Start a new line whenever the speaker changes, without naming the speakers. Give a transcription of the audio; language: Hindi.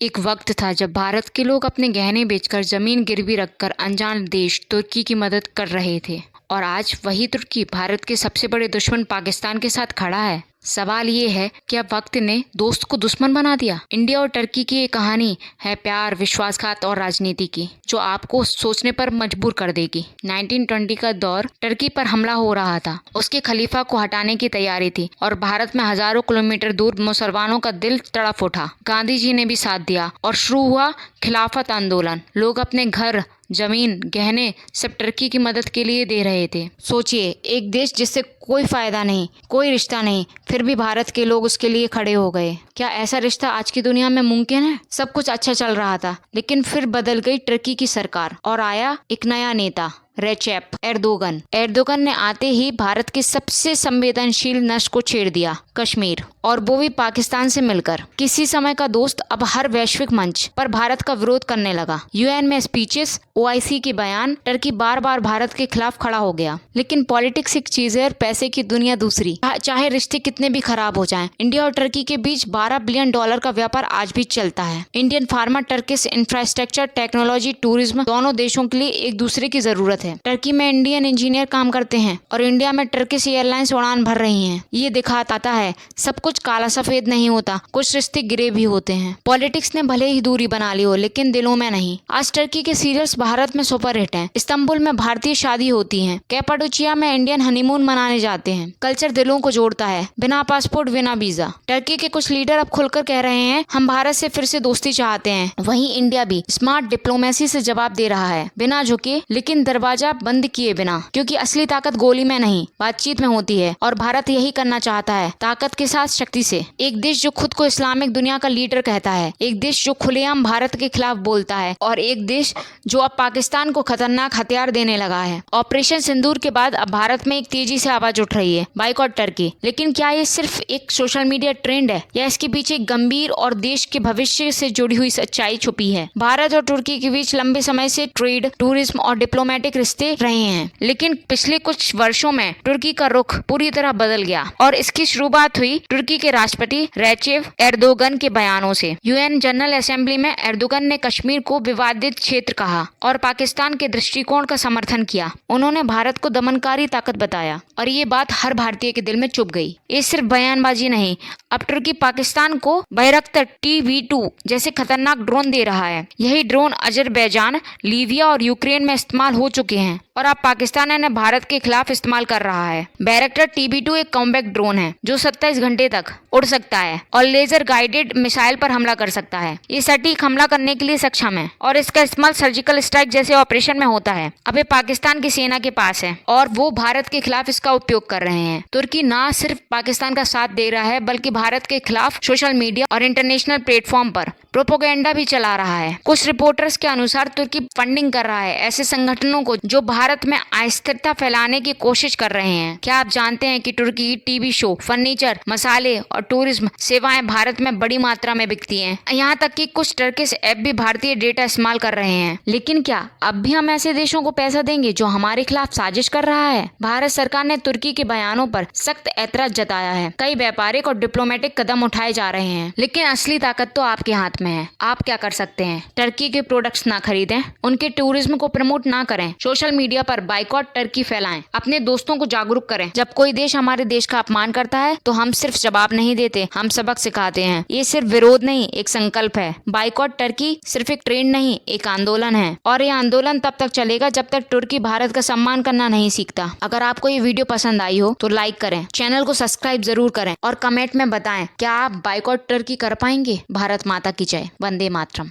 एक वक्त था जब भारत के लोग अपने गहने बेचकर जमीन गिरवी रखकर अनजान देश तुर्की की मदद कर रहे थे और आज वही तुर्की भारत के सबसे बड़े दुश्मन पाकिस्तान के साथ खड़ा है। सवाल ये है कि अब वक्त ने दोस्त को दुश्मन बना दिया। इंडिया और टर्की की ये कहानी है प्यार, विश्वासघात और राजनीति की, जो आपको सोचने पर मजबूर कर देगी। 1920 का दौर टर्की पर हमला हो रहा था, उसके खलीफा को हटाने की तैयारी थी और भारत में हजारों किलोमीटर दूर मुसलमानों का दिल तड़प उठा। गांधी जी ने भी साथ दिया और शुरू हुआ खिलाफत आंदोलन। लोग अपने घर, जमीन, गहने सब टर्की की मदद के लिए दे रहे थे। सोचिए, एक देश जिससे कोई फायदा नहीं, कोई रिश्ता नहीं, फिर भी भारत के लोग उसके लिए खड़े हो गए। क्या ऐसा रिश्ता आज की दुनिया में मुमकिन है? सब कुछ अच्छा चल रहा था, लेकिन फिर बदल गई टर्की की सरकार और आया एक नया नेता, रेचेप एर्दोगन। एर्दोगन ने आते ही भारत के सबसे संवेदनशील नस्ल को छेड़ दिया, कश्मीर, और वो भी पाकिस्तान से मिलकर। किसी समय का दोस्त अब हर वैश्विक मंच पर भारत का विरोध करने लगा। यूएन में स्पीचेस, ओआईसी के बयान, टर्की बार बार भारत के खिलाफ खड़ा हो गया। लेकिन पॉलिटिक्स एक चीज है और पैसे की दुनिया दूसरी। चाहे रिश्ते कितने भी खराब हो जाएं, इंडिया और टर्की के बीच $12 बिलियन का व्यापार आज भी चलता है। Indian pharma, Turkish infrastructure, technology, tourism, दोनों देशों के लिए एक दूसरे की जरूरत है। टर्की में इंडियन इंजीनियर काम करते हैं और इंडिया में टर्किश एयरलाइंस उड़ान भर रही हैं। ये दिखाता है सब कुछ काला सफेद नहीं होता, कुछ रिश्ते गिरे भी होते हैं। पॉलिटिक्स ने भले ही दूरी बना ली हो, लेकिन दिलों में नहीं। आज टर्की के सीरियल्स भारत में सुपरहिट हैं। इस्तांबुल में भारतीय शादी होती है, कैपाडोचिया में इंडियन हनीमून मनाने जाते हैं। कल्चर दिलों को जोड़ता है, बिना पासपोर्ट, बिना वीजा। टर्की के कुछ लीडर अब खुलकर कह रहे हैं हम भारत से फिर से दोस्ती चाहते हैं। वहीं इंडिया भी स्मार्ट डिप्लोमेसी से जवाब दे रहा है, बिना झुके लेकिन दरवाजा बंद किए बिना, क्योंकि असली ताकत गोली में नहीं, बातचीत में होती है। और भारत यही करना चाहता है, ताकत के साथ शक्ति से। एक देश जो खुद को इस्लामिक दुनिया का लीडर कहता है, एक देश जो खुलेआम भारत के खिलाफ बोलता है, और एक देश जो अब पाकिस्तान को खतरनाक हथियार देने लगा है। ऑपरेशन सिंदूर के बाद अब भारत में एक तेजी से आवाज उठ रही है, बाइकॉट टर्की। लेकिन क्या ये सिर्फ एक सोशल मीडिया ट्रेंड है या इसके पीछे एक गंभीर और देश के भविष्य से जुड़ी हुई सच्चाई छुपी है? भारत और तुर्की के बीच लंबे समय से ट्रेड, टूरिज्म और डिप्लोमेटिक रिश्ते रहे हैं, लेकिन पिछले कुछ वर्षों में तुर्की का रुख पूरी तरह बदल गया और इसकी शुरुआत हुई तुर्की के राष्ट्रपति रेचेप एर्दोगन के बयानों से। यूएन जनरल असेंबली में एर्दोगन ने कश्मीर को विवादित क्षेत्र कहा और पाकिस्तान के दृष्टिकोण का समर्थन किया। उन्होंने भारत को दमनकारी ताकत बताया और ये बात हर भारतीय के दिल में चुभ गई। ये सिर्फ बयानबाजी नहीं, अब तुर्की पाकिस्तान को बैरक्टर TB2 जैसे खतरनाक ड्रोन दे रहा है। यही ड्रोन अजरबैजान, लीबिया और यूक्रेन में इस्तेमाल हो चुके हैं और अब पाकिस्तान इन्हें भारत के खिलाफ इस्तेमाल कर रहा है। बैरक्टर TB2 एक कॉम्बैक्ट ड्रोन है जो 27 घंटे तक उड़ सकता है और लेजर गाइडेड मिसाइल पर हमला कर सकता है। ये सटीक हमला करने के लिए सक्षम है और इसका इस्तेमाल सर्जिकल स्ट्राइक जैसे ऑपरेशन में होता है। अब ये पाकिस्तान की सेना के पास है और वो भारत के खिलाफ इसका उपयोग कर रहे हैं। तुर्की न सिर्फ पाकिस्तान का साथ दे रहा है, बल्कि भारत के खिलाफ सोशल मीडिया और इंटरनेशनल प्लेटफॉर्म पर प्रोपेगेंडा भी चला रहा है। कुछ रिपोर्टर्स के अनुसार तुर्की फंडिंग कर रहा है ऐसे संगठनों को जो भारत में अस्थिरता फैलाने की कोशिश कर रहे हैं। क्या आप जानते हैं कि तुर्की की टीवी शो, फर्नीचर, मसाले और टूरिज्म सेवाएं भारत में बड़ी मात्रा में बिकती हैं? यहाँ तक कि कुछ टर्किश ऐप भी भारतीय डेटा इस्तेमाल कर रहे हैं। लेकिन क्या अब भी हम ऐसे देशों को पैसा देंगे जो हमारे खिलाफ साजिश कर रहा है? भारत सरकार ने तुर्की के बयानों पर सख्त ऐतराज जताया है। कई व्यापारिक और डिप्लोमेटिक कदम उठाए जा रहे हैं, लेकिन असली ताकत तो आपके हाथ में है। आप क्या कर सकते हैं? टर्की के प्रोडक्ट्स ना खरीदें, उनके टूरिज्म को प्रमोट ना करें, सोशल मीडिया पर बाइकॉट टर्की फैलाएं, अपने दोस्तों को जागरूक करें। जब कोई देश हमारे देश का अपमान करता है तो हम सिर्फ जवाब नहीं देते, हम सबक सिखाते हैं। ये सिर्फ विरोध नहीं, एक संकल्प है। बाइकॉट टर्की सिर्फ एक ट्रेंड नहीं, एक आंदोलन है और ये आंदोलन तब तक चलेगा जब तक तुर्की भारत का सम्मान करना नहीं सीखता। अगर आपको ये वीडियो पसंद आई हो तो लाइक करें, चैनल को सब्सक्राइब जरूर करें और कमेंट में बताएं क्या आप बाइकॉट टर्की कर पाएंगे? भारत माता की जय। वंदे मातरम।